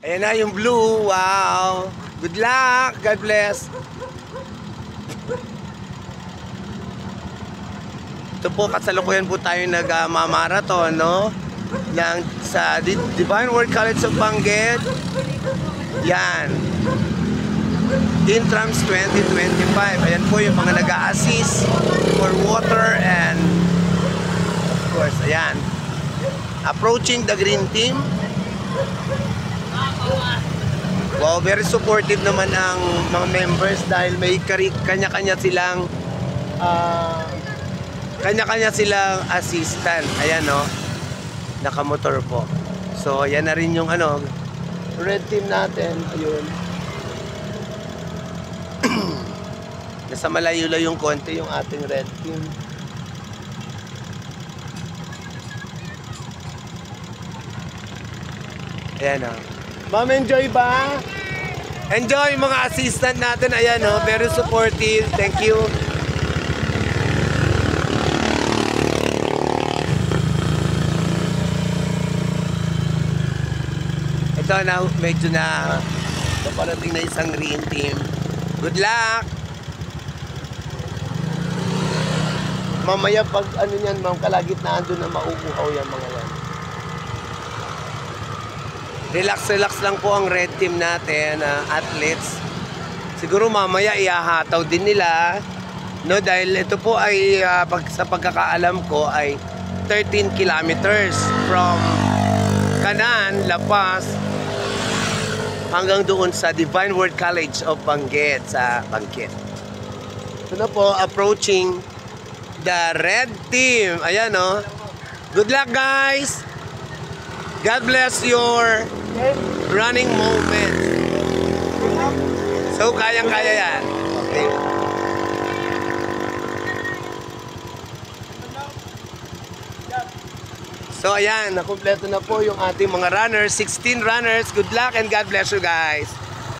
Ayan na yung blue. Wow. Good luck. God bless. Ito po, kasalukuyan po tayo nag-marathon, no? Sa Divine Word College of Benguet. Yan. Intrams 2025. Ayan po yung mga nag-a-assist for water and of course, ayan. Approaching the green team. Wow, very supportive naman ang mga members dahil may kanya-kanya silang assistant. Ayan, no? Nakamotor po. So, yan na rin yung red team natin. Ayun. Nasa malayo-layong konti yung ating red team. Ayan, no? Ma'am, enjoy ba? Enjoy mga assistant natin. Ayan, no? Very supportive. Thank you. Ito na, medyo na paparating na isang green team. Good luck! Mamaya pag niyan, ma'am, kalagitnaan doon na mauuhaw yan mga yan. Relax lang po ang red team natin, athletes. Siguro mamaya ihahataw din nila, no, dahil ito po ay sa pagkakaalam ko ay 13 kilometers from Kanan, La Paz hanggang doon sa Divine Word College of Benguet sa Benguet. Ito na po, approaching the red team. Ayan, no. Good luck, guys. God bless your running moment. So, kayang-kaya yan. Okay. So, ayan. Nakumpleto na po yung ating mga runners. 16 runners. Good luck and God bless you guys.